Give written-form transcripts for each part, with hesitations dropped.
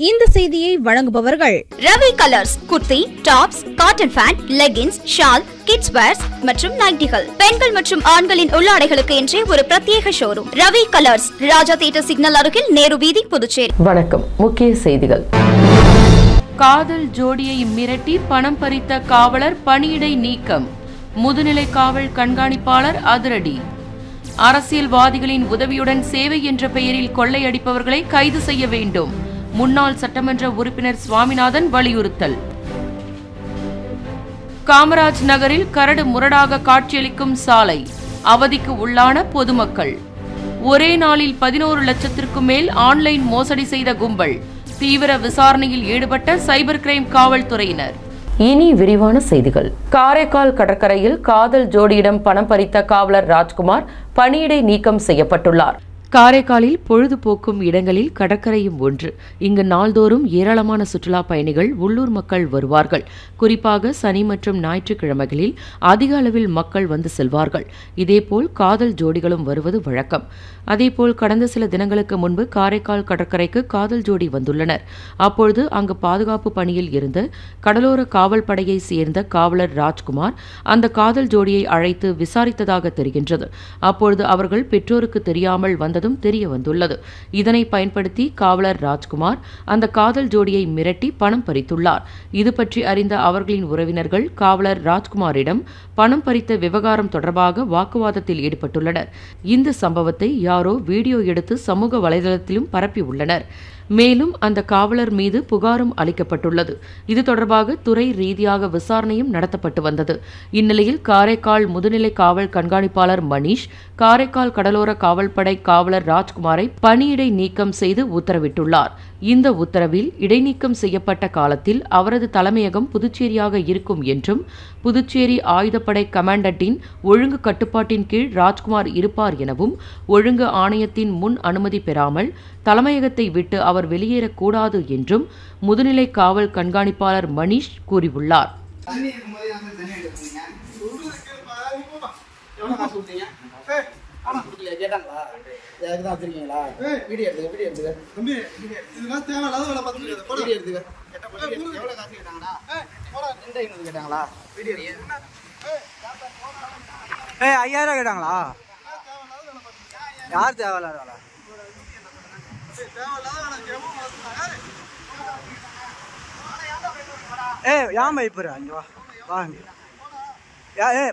இந்த செய்தியை வழங்குபவர்கள் Ravi colours kurti, tops, cotton pant, leggings, shawl, kids wears மற்றும் நைட்டிகள், பெண்கள் மற்றும் ஆண்களின் உள்ளாடைகளுக்கு என்றே ஒரு பிரத்யேக showroom. Ravi colours, Raja theatre signal அருகில், நேரு வீதி, புதுச்சேரி. வணக்கம். முக்கிய செய்திகள். காதல் ஜோடியை மிரட்டி பணம் பறித்த காவலர் பணியிடை நீக்கம். முதுநிலை காவல் கண்காணிப்பாளர் அதிரடி. அரசியல்வாதிகளின் உதவியுடன் சேவை என்ற பெயரில் கொள்ளையடிப்பவர்களை கைது செய்ய வேண்டும். முன்னாள் சட்டமன்ற உறுப்பினர் சுவாமிநாதன் வலியுறுத்தல். காமராஜ் நகரில் கரடு முரடாக காட்சியளிக்கும் சாலை, அவதிக்கு உள்ளான பொதுமக்கள். ஒரே நாளில் 11 லட்சத்திற்கும் மேல் ஆன்லைன் மோசடி செய்த கும்பல், தீவிர விசாரணையில் ஈடுபட்ட சைபர் கிரைம் காவல்துறையினர். இனி விரிவான செய்திகள். காரைக்கால் கடற்கரையில் காதல் ஜோடியிடம் பணம் பறித்த காவலர் ராஜ்குமார் பணியிடை நீக்கம் செய்யப்பட்டுள்ளார். காரைக்காலில் பொழுதுபோக்கும் இடங்களில் கடற்கரையும் ஒன்று. இங்கு நாள்தோறும் ஏராளமான சுற்றுலா பயணிகள், உள்ளூர் மக்கள் வருவார்கள். குறிப்பாக சனி மற்றும் ஞாயிற்றுக்கிழமைகளில் அதிக அளவில் மக்கள் வந்து செல்வார்கள். இதேபோல் காதல் ஜோடிகளும் வருவது வழக்கம். அதேபோல் கடந்த சில தினங்களுக்கு முன்பு காரைக்கால் கடற்கரைக்கு காதல் ஜோடி வந்துள்ளனர். அப்பொழுது அங்கு பாதுகாப்பு பணியில் இருந்த கடலோர காவல் படையை சேர்ந்த காவலர் ராஜ்குமார் அந்த காதல் ஜோடியை அழைத்து விசாரித்ததாக தெரிகின்றது. அப்பொழுது அவர்கள் பெற்றோருக்கு தெரியாமல் வந்ததும் தெரிய வந்துள்ளது. இதனை பயன்படுத்தி காவலர் ராஜ்குமார் அந்த காதல் ஜோடியை மிரட்டி பணம் பறித்துள்ளார். இது பற்றி அறிந்த அவர்களின் உறவினர்கள் காவலர் ராஜ்குமாரிடம் பணம் பறித்த விவகாரம் தொடர்பாக வாக்குவாதத்தில் ஈடுபட்டுள்ளனர். இந்த சம்பவத்தை யாரோ வீடியோ எடுத்து சமூக வலைதளத்திலும் பரப்பியுள்ளனர். மேலும் அந்த காவலர் மீது புகாரும் அளிக்கப்பட்டுள்ளது. இது தொடர்பாக துறை ரீதியாக விசாரணையும் நடத்தப்பட்டு வந்தது. இந்நிலையில் காரைக்கால் முதுநிலை காவல் கண்காணிப்பாளர் மணீஷ் காரைக்கால் கடலோர காவல்படை காவலர் ராஜ்குமாரை பணியிடை நீக்கம் செய்து உத்தரவிட்டுள்ளார். இந்த உத்தரவில் இடைநீக்கம் செய்யப்பட்ட காலத்தில் அவரது தலைமையகம் புதுச்சேரியாக இருக்கும் என்றும், புதுச்சேரி ஆயுதப்படை கமாண்டன்ட்டின் ஒழுங்கு கட்டுப்பாட்டின் கீழ் ராஜ்குமார் இருப்பார் எனவும், ஒழுங்கு ஆணையத்தின் முன் அனுமதி பெறாமல் தலைமையகத்தை விட்டு அவர் வெளியேறக்கூடாது என்றும் முதுநிலை காவல் கண்காணிப்பாளர் மணீஷ் கூறியுள்ளார். ஐயாயிரம் கேட்டாங்களா? யார் தேவையில்லாத ஏன் பயப்படுற? அங்க வா வாங்க.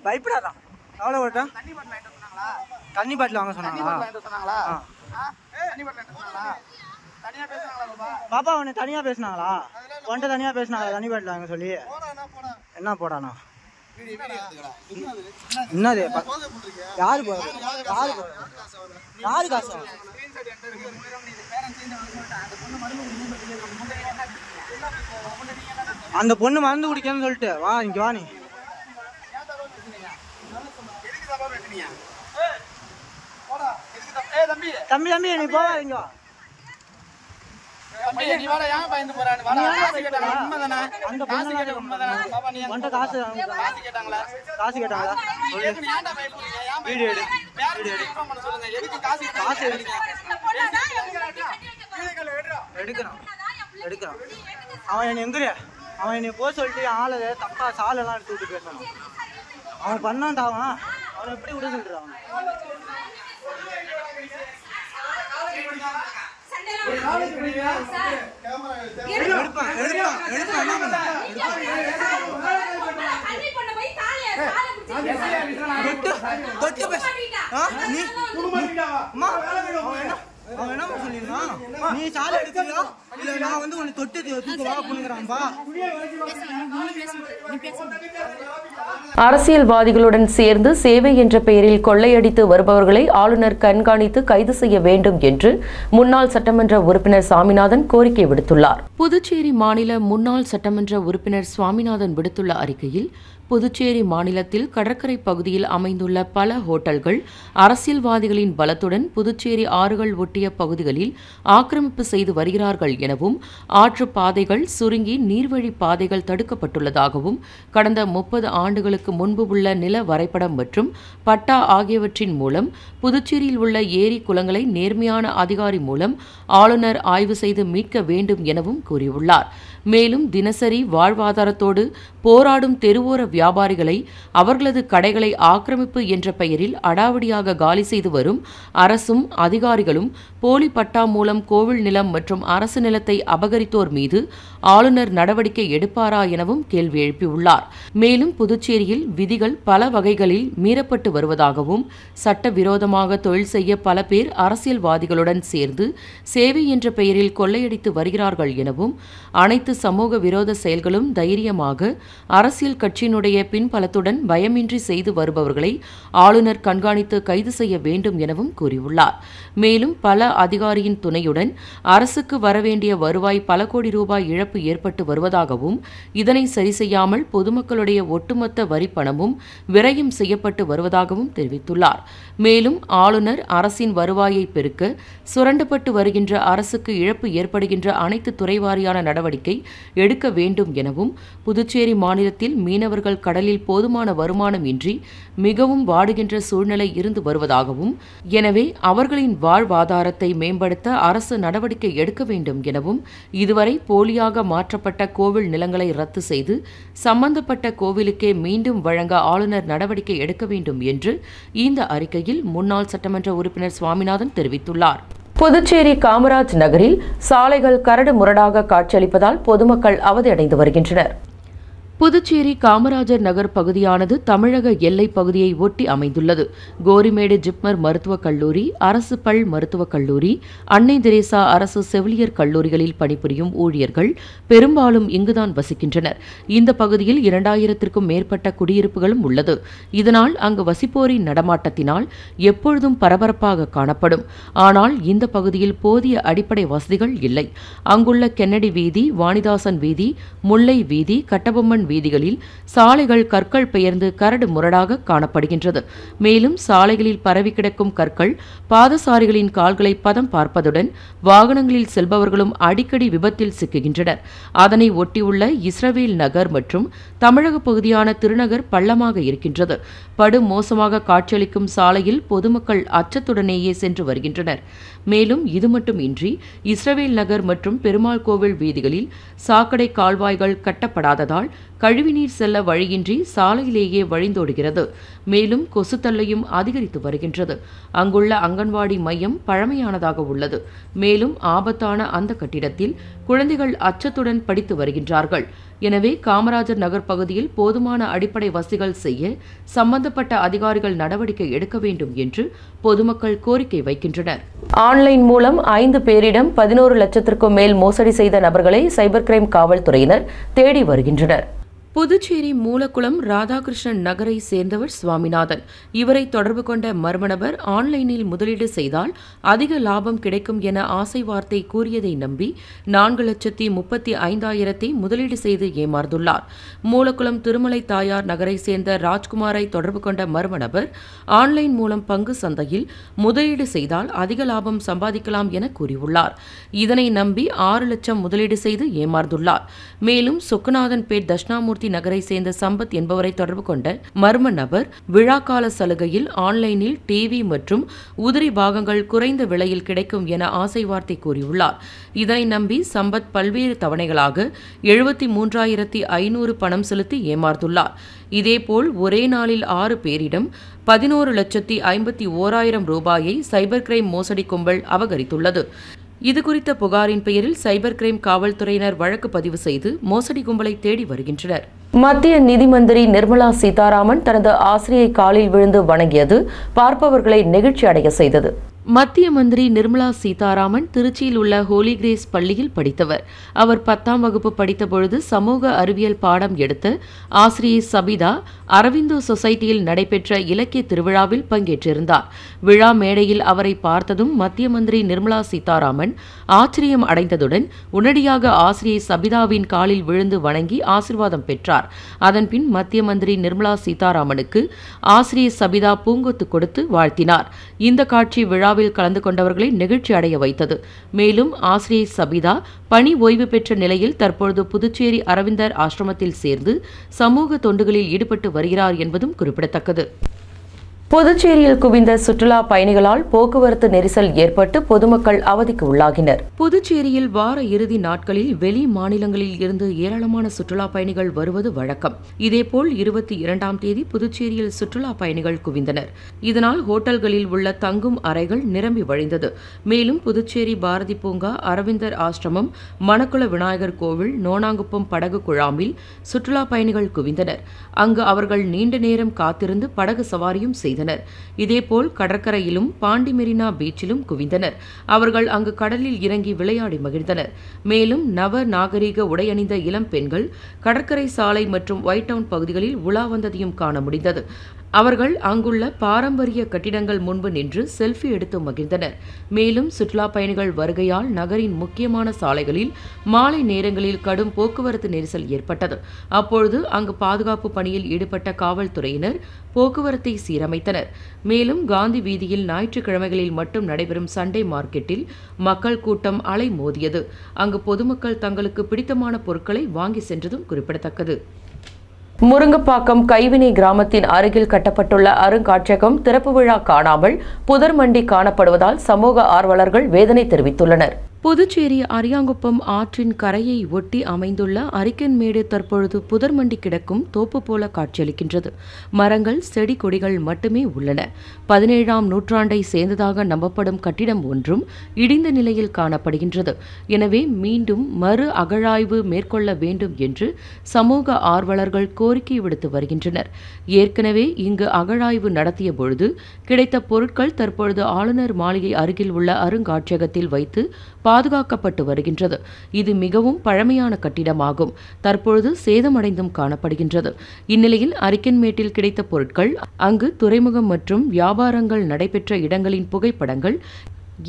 பயப்படாதான். எவ்வளோ ஓட்டா? தண்ணி பாட்டில் வாங்க சொன்னாங்களா? பாப்பா உன்னை தனியா பேசினாங்களா? உன்ட்ட தனியா பேசினாங்களா தண்ணி பாட்டில் வாங்க சொல்லி? என்ன போடானா? என்னது? யாரு யாரு காசு? அந்த பொண்ணு மருந்து குடிக்கணும்னு சொல்லிட்டு வா இங்க வா. நீ தம்பி தம்பி நீ போவா இங்க வா. காசு கேட்டாங்களா? எடுக்கிறான். அவன் என்ன எங்க அவன் என்னை போக சொல்லிட்டு ஆளு தப்பா சாலெல்லாம் எடுத்து விட்டு பேசணும். அவன் பண்ணான்டா. அவன் எப்படி விட சொல்றான்? நீ சாலை எடுக்கிறியா இல்ல நான் வந்து உன்னை தொட்டு தூக்கவா பண்ணுங்கிறான்பா. அரசியல்வாதிகளுடன் சேர்ந்து சேவை என்ற பெயரில் கொள்ளையடித்து வருபவர்களை ஆளுநர் கண்காணித்து கைது செய்ய வேண்டும் என்று முன்னாள் சட்டமன்ற உறுப்பினர் சாமிநாதன் கோரிக்கை விடுத்துள்ளார். புதுச்சேரி மாநில முன்னாள் சட்டமன்ற உறுப்பினர் சுவாமிநாதன் விடுத்துள்ள அறிக்கையில், புதுச்சேரி மாநிலத்தில் கடற்கரை பகுதியில் அமைந்துள்ள பல ஹோட்டல்கள் அரசியல்வாதிகளின் பலத்துடன் புதுச்சேரி ஆறுகள் ஒட்டிய பகுதிகளில் ஆக்கிரமிப்பு செய்து வருகிறார்கள் எனவும் ஆற்று பாதைகள் சுருங்கி நீர்வழி பாதைகள் தடுக்கப்பட்டுள்ளதாகவும் கடந்த 30 ஆண்டுகளுக்கு முன்பு உள்ள நில வரைபடம் மற்றும் பட்டா ஆகியவற்றின் மூலம் புதுச்சேரியில் உள்ள ஏரி குளங்களை நேர்மையான அதிகாரி மூலம் ஆளுநர் ஆய்வு செய்து மீட்க வேண்டும் எனவும் கூறியுள்ளார். மேலும் தினசரி வாழ்வாதாரத்தோடு போராடும் தெருவோர வியாபாரிகளை அவர்களது கடைகளை ஆக்கிரமிப்பு என்ற பெயரில் அடாவடியாக காலி செய்து வரும் அரசும் அதிகாரிகளும் போலி பட்டா மூலம் கோவில் நிலம் மற்றும் அரசு நிலத்தை அபகரித்தோர் மீது ஆளுநர் நடவடிக்கை எடுப்பாரா எனவும் கேள்வி எழுப்பியுள்ளார். மேலும் புதுச்சேரியில் விதிகள் பல வகைகளில் மீறப்பட்டு வருவதாகவும் சட்டவிரோதமாக தொழில் செய்ய பல பேர் அரசியல்வாதிகளுடன் சேர்ந்து சேவை என்ற பெயரில் கொள்ளையடித்து வருகிறார்கள் எனவும் அனைத்து சமூக விரோத செயல்களும் தைரியமாக அரசியல் கட்சியினுடைய பின்பலத்துடன் பயமின்றி செய்து வருபவர்களை ஆளுநர் கண்காணித்து கைது செய்ய வேண்டும் எனவும் கூறியுள்ளார். மேலும் பல அதிகாரியின் துணையுடன் அரசுக்கு வரவேண்டிய வருவாய் பல கோடி ரூபாய் இழப்பு ஏற்பட்டு வருவதாகவும் இதனை சரி செய்யாமல் பொதுமக்களுடைய ஒட்டுமொத்த வரி பணமும் விரயம் செய்யப்பட்டு வருவதாகவும் தெரிவித்துள்ளார். மேலும் ஆளுநர் அரசின் வருவாயை பெருக்க சுரண்டப்பட்டு வருகின்ற அரசுக்கு இழப்பு ஏற்படுகின்ற அனைத்து துறைவாரியான நடவடிக்கை எடுக்க வேண்டும் எனவும் புதுச்சேரி மாநிலத்தில் மீனவர்கள் கடலில் போதுமான வருமானம் இன்றி மிகவும் வாடுகின்ற சூழ்நிலை இருந்து வருவதாகவும் எனவே அவர்களின் வாழ்வாதாரத்தை மேம்படுத்த அரசு நடவடிக்கை எடுக்க வேண்டும் எனவும் இதுவரை போலியாக மாற்றப்பட்ட கோவில் நிலங்களை ரத்து செய்து சம்பந்தப்பட்ட கோவிலுக்கே மீண்டும் வழங்க ஆளுநர் நடவடிக்கை எடுக்க வேண்டும் என்று இந்த அறிக்கையில் முன்னாள் சட்டமன்ற உறுப்பினர் சுவாமிநாதன் தெரிவித்துள்ளார். புதுச்சேரி காமராஜ் நகரில் சாலைகள் கரடு முரடாக காட்சியளிப்பதால் பொதுமக்கள் அவதியடைந்து வருகின்றனர். புதுச்சேரி காமராஜர் நகர் பகுதியானது தமிழக எல்லைப் பகுதியை ஒட்டி அமைந்துள்ளது. கோரிமேடு ஜிப்மர் மருத்துவக் கல்லூரி, அரசு பல் மருத்துவக் கல்லூரி, அன்னை தெரேசா அரசு செவிலியர் கல்லூரிகளில் பணிபுரியும் ஊழியர்கள் பெரும்பாலும் இங்குதான் வசிக்கின்றனர். இந்த பகுதியில் 2000க்கும் மேற்பட்ட குடியிருப்புகளும் உள்ளது. இதனால் அங்கு வசிப்போரின் நடமாட்டத்தினால் எப்பொழுதும் பரபரப்பாக காணப்படும். ஆனால் இந்த பகுதியில் போதிய அடிப்படை வசதிகள் இல்லை. அங்குள்ள கென்னடி வீதி, வாணிதாசன் வீதி, முல்லை வீதி, கட்டபொம்மன் வீதிகளில் சாலைகள் கற்கள் பெயர்ந்து கரடு முரடாக காணப்படுகின்றது. மேலும் சாலைகளில் பரவி கிடக்கும் கற்கள் பாதசாரிகளின் கால்களை பதம் பார்ப்பதுடன் வாகனங்களில் செல்பவர்களும் அடிக்கடி விபத்தில் சிக்குகின்றனர். அதனை ஒட்டியுள்ள இஸ்ரவேல் நகர் மற்றும் தமிழக பகுதியான திருநகர் பள்ளமாக இருக்கின்றது. படு மோசமாக காட்சியளிக்கும் சாலையில் பொதுமக்கள் அச்சத்துடனேயே சென்று வருகின்றனர். மேலும் இது மட்டுமின்றி இஸ்ரவேல் நகர் மற்றும் பெருமாள் கோவில் வீதிகளில் சாக்கடை கால்வாய்கள் கட்டப்படாததால் கழிவுநீர் செல்ல வழியின்றி சாலையிலேயே வழிந்தோடுகிறது. மேலும் கொசு தொல்லையும் அதிகரித்து வருகின்றது. அங்குள்ள அங்கன்வாடி மையம் பழமையானதாக உள்ளது. மேலும் ஆபத்தான அந்த கட்டிடத்தில் குழந்தைகள் அச்சத்துடன் படித்து வருகின்றார்கள். எனவே காமராஜர் நகர் பகுதியில் போதுமான அடிப்படை வசதிகள் செய்ய சம்பந்தப்பட்ட அதிகாரிகள் நடவடிக்கை எடுக்க வேண்டும் என்று பொதுமக்கள் கோரிக்கை வைக்கின்றனர். ஆன்லைன் மூலம் 5 பேரிடம் 11 லட்சத்திற்கும் மேல் மோசடி செய்த நபர்களை சைபர் கிரைம் காவல்துறையினர் தேடி வருகின்றனர். புதுச்சேரி மூலக்குளம் ராதாகிருஷ்ணன் நகரை சேர்ந்தவர் சுவாமிநாதன். இவரை தொடர்பு கொண்ட மர்ம நபர் ஆன்லைனில் முதலீடு செய்தால் அதிக லாபம் கிடைக்கும் என ஆசை வார்த்தை கூறியதை நம்பி 4,35,000 முதலீடு செய்து ஏமாந்துள்ளார். மூலக்குளம் திருமலை தாயார் நகரை சேர்ந்த ராஜ்குமாரை தொடர்பு கொண்ட மர்ம நபர் ஆன்லைன் மூலம் பங்கு சந்தையில் முதலீடு செய்தால் அதிக லாபம் சம்பாதிக்கலாம் என கூறியுள்ளார். இதனை நம்பி 6 லட்சம் முதலீடு செய்து ஏமாந்துள்ளார். மேலும் சொக்குநாதன்பேட் தட்சிணாமூர்த்தி நகரை சேர்ந்த சம்பத் என்பவரை தொடர்பு கொண்ட மர்ம நபர் விழாக்கால சலுகையில் ஆன்லைனில் டிவி மற்றும் உதிரி பாகங்கள் குறைந்த விலையில் கிடைக்கும் என ஆசை வார்த்தை கூறியுள்ளார். இதனை நம்பி சம்பத் பல்வேறு தவணைகளாக 73,500 பணம் செலுத்தி ஏமாந்துள்ளார். இதேபோல் ஒரே நாளில் 6 பேரிடம் 11,51,000 ரூபாயை சைபர் கிரைம் மோசடி கும்பல் அபகரித்துள்ளது. இதுகுறித்த புகாரின் பெயரில் சைபர் கிரைம் காவல்துறையினர் வழக்கு பதிவு செய்து மோசடி கும்பலை தேடி வருகின்றனர். மத்திய நிதி மந்திரி நிர்மலா சீதாராமன் தனது ஆசிரியை காலில் விழுந்து வணங்கியது பார்ப்பவர்களை நெகிழ்ச்சி அடைய செய்தது. மத்திய மந்திரி நிர்மலா சீதாராமன் திருச்சியில் உள்ள ஹோலி கிரேஸ் பள்ளியில் படித்தவர். அவர் 10ஆம் வகுப்பு படித்தபொழுது சமூக அறிவியல் பாடம் எடுத்த ஆசிரியை சபிதா அரவிந்தோ சொசைட்டியில் நடைபெற்ற இலக்கிய திருவிழாவில் பங்கேற்றிருந்தார். விழா மேடையில் அவரை பார்த்ததும் மத்திய மந்திரி நிர்மலா சீதாராமன் ஆச்சரியம் அடைந்ததுடன் உடனடியாக ஆசிரியை சபிதாவின் காலில் விழுந்து வணங்கி ஆசிர்வாதம் பெற்றார். அதன்பின் மத்திய மந்திரி நிர்மலா சீதாராமனுக்கு ஆசிரியை சபிதா பூங்கொத்து கொடுத்து வாழ்த்தினார். இந்த காட்சி விழாவில் கலந்து கொண்டவர்களை நெகிழ்ச்சி அடைய வைத்தது. மேலும் ஆசிரியை சபிதா பணி ஓய்வு பெற்ற நிலையில் தற்பொழுது புதுச்சேரி அரவிந்தர் ஆசிரமத்தில் சேர்ந்து சமூக தொண்டுகளில் ஈடுபட்டு வருகிறார் என்பதும் குறிப்பிடத்தக்கது. புதுச்சேரியில் குவிந்த சுற்றுலா பயணிகளால் போக்குவரத்து நெரிசல் ஏற்பட்டு பொதுமக்கள் அவதிக்கு உள்ளாகினர். புதுச்சேரியில் வார இறுதி நாட்களில் வெளி மாநிலங்களில் இருந்து ஏராளமான சுற்றுலா பயணிகள் வருவது வழக்கம். இதேபோல் 22ஆம் தேதி புதுச்சேரியில் சுற்றுலா பயணிகள் குவிந்தனர். இதனால் ஹோட்டல்களில் உள்ள தங்கும் அறைகள் நிரம்பி வழிந்தது. மேலும் புதுச்சேரி பாரதி பூங்கா, அரவிந்தர் ஆசிரமம், மணக்குள விநாயகர் கோவில், நோனாங்குப்பம் படகு குழாமில் சுற்றுலா பயணிகள் குவிந்தனர். அங்கு அவர்கள் நீண்ட நேரம் காத்திருந்து படகு சவாரியும் செய்தனர். இதேபோல் கடற்கரையிலும் பாண்டி மெரினா பீச்சிலும் குவிந்தனர். அவர்கள் அங்கு கடலில் இறங்கி விளையாடி மகிழ்ந்தனர். மேலும் நவ நாகரீக உடையணிந்த இளம் பெண்கள் கடற்கரை சாலை மற்றும் ஒயிட் டவுன் பகுதிகளில் உலா வந்ததையும் காண முடிந்தது. அவர்கள் அங்குள்ள பாரம்பரிய கட்டிடங்கள் முன்பு நின்று செல்ஃபி எடுத்து மகிழ்ந்தனர். மேலும் சுற்றுலா பயணிகள் வருகையால் நகரின் முக்கியமான சாலைகளில் மாலை நேரங்களில் கடும் போக்குவரத்து நெரிசல் ஏற்பட்டது. அப்பொழுது அங்கு பாதுகாப்பு பணியில் ஈடுபட்ட காவல்துறையினர் போக்குவரத்தை சீரமைத்தனர். மேலும் காந்தி வீதியில் ஞாயிற்றுக்கிழமைகளில் மட்டும் நடைபெறும் சண்டே மார்க்கெட்டில் மக்கள் கூட்டம் அலை மோதியது. அங்கு பொதுமக்கள் தங்களுக்கு பிடித்தமான பொருட்களை வாங்கி சென்றதும் குறிப்பிடத்தக்கது. முருங்கப்பாக்கம் கைவினை கிராமத்தின் அருகில் கட்டப்பட்டுள்ள அருங்காட்சியகம் திறப்பு விழா காணாமல் புதர்மண்டி காணப்படுவதால் சமூக ஆர்வலர்கள் வேதனை தெரிவித்துள்ளனர். புதுச்சேரி அரியாங்குப்பம் ஆற்றின் கரையை ஒட்டி அமைந்துள்ள அரிக்கன்மேடு தற்பொழுது புதர்மண்டி கிடக்கும் தோப்பு போல காட்சியளிக்கின்றது. மரங்கள், செடி கொடிகள் மட்டுமே உள்ளன. 17ஆம் நூற்றாண்டை சேர்ந்ததாக நம்பப்படும் கட்டிடம் ஒன்றும் இடிந்த நிலையில் காணப்படுகின்றது. எனவே மீண்டும் மறு அகழாய்வு மேற்கொள்ள வேண்டும் என்று சமூக ஆர்வலர்கள் கோரிக்கை விடுத்து வருகின்றனர். ஏற்கனவே இங்கு அகழாய்வு நடத்திய பொழுது கிடைத்த பொருட்கள் தற்பொழுது ஆளுநர் மாளிகை அருகில் உள்ள அருங்காட்சியகத்தில் வைத்து பாதுகாக்கப்பட்டு வருகின்றது. இது மிகவும் பழமையான கட்டிடமாகும். தற்பொழுது சேதமடைந்தும் காணப்படுகின்றது. இந்நிலையில் அரிக்கன்மேட்டில் கிடைத்த பொருட்கள், அங்கு துறைமுகம் மற்றும் வியாபாரங்கள் நடைபெற்ற இடங்களின் புகைப்படங்கள்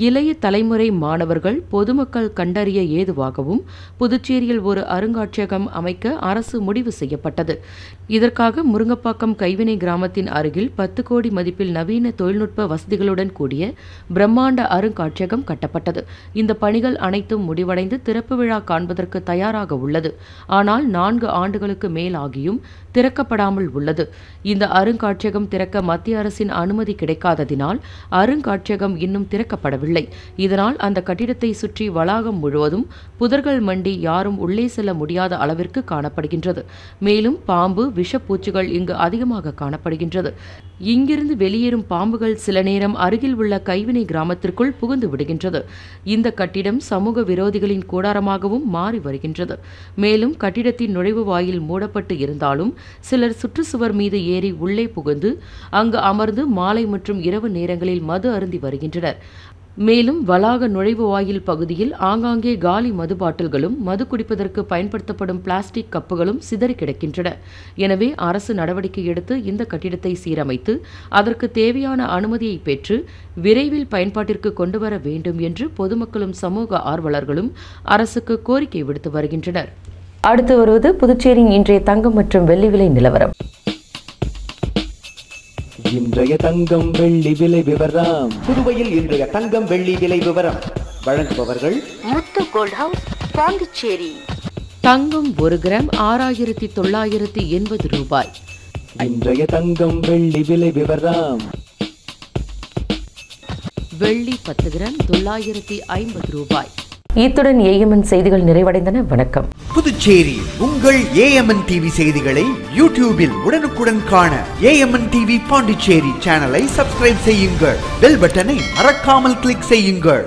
இளைய தலைமுறை மாணவர்கள், பொதுமக்கள் கண்டறிய ஏதுவாகவும் புதுச்சேரியில் ஒரு அருங்காட்சியகம் அமைக்க அரசு முடிவு செய்யப்பட்டது. இதற்காக முருங்கப்பாக்கம் கைவினை கிராமத்தின் அருகில் 10 கோடி மதிப்பில் நவீன தொழில்நுட்ப வசதிகளுடன் கூடிய பிரம்மாண்ட அருங்காட்சியகம் கட்டப்பட்டது. இந்த பணிகள் அனைத்தும் முடிவடைந்து திறப்பு விழா காண்பதற்கு தயாராக உள்ளது. ஆனால் 4 ஆண்டுகளுக்கு மேலாகியும் திறக்கப்படாமல் உள்ளது. இந்த அருங்காட்சியகம் திறக்க மத்திய அரசின் அனுமதி கிடைக்காததினால் அருங்காட்சியகம் இன்னும் திறக்கப்படவில்லை. இதனால் அந்த கட்டிடத்தை சுற்றி வளாகம் முழுவதும் புதர்கள் மண்டி யாரும் உள்ளே செல்ல முடியாத அளவிற்கு காணப்படுகின்றது. மேலும் பாம்பு, விஷப்பூச்சிகள் இங்கு அதிகமாக காணப்படுகின்றது. இங்கிருந்து வெளியேறும் பாம்புகள் சில நேரம் அருகில் உள்ள கைவினை கிராமத்திற்குள் புகுந்து விடுகின்றது. இந்த கட்டிடம் சமூக விரோதிகளின் கூடாரமாகவும் மாறி வருகின்றது. மேலும் கட்டிடத்தின் நுழைவு வாயில் மூடப்பட்டு இருந்தாலும் சிலர் சுற்றுச்சுவர் மீது ஏறி உள்ளே புகுந்து அங்கு அமர்ந்து மாலை மற்றும் இரவு நேரங்களில் மது அருந்தி வருகின்றனர். மேலும் வளாக நுழைவு வாயில் பகுதியில் ஆங்காங்கே காலி மது பாட்டில்களும் மது குடிப்பதற்கு பயன்படுத்தப்படும் பிளாஸ்டிக் கப்புகளும் சிதறி கிடக்கின்றன. எனவே அரசு நடவடிக்கை எடுத்து இந்த கட்டிடத்தை சீரமைத்து அதற்கு தேவையான அனுமதியை பெற்று விரைவில் பயன்பாட்டிற்கு கொண்டுவர வேண்டும் என்று பொதுமக்களும் சமூக ஆர்வலர்களும் அரசுக்கு கோரிக்கை விடுத்து வருகின்றனர். அடுத்து வருவது புதுச்சேரியின் இன்றைய தங்கம் மற்றும் வெள்ளி விலை நிலவரம். இன்றைய தங்கம் வெள்ளி விலை விவரம். புதுவையில் இன்றைய தங்கம் வெள்ளி விலை விவரம் வழங்குபவர்கள் முத்து கோல்ட் ஹவுஸ், பாண்டிச்சேரி. தங்கம் 1 கிராம் 6980 ரூபாய். இன்றைய தங்கம் வெள்ளி விலை விவரம். வெள்ளி 10 கிராம் 950 ரூபாய். இத்துடன் ஏஎம்என் செய்திகள் நிறைவடைந்தன. வணக்கம். புதுச்சேரி உங்கள் ஏஎம்என் டிவி செய்திகளை யூடியூபில் உடனுக்குடன் காண ஏஎம்என் டிவி பாண்டிச்சேரி சேனலை சப்ஸ்கிரைப் செய்யுங்கள். பெல் பட்டனை மறக்காமல் கிளிக் செய்யுங்கள்.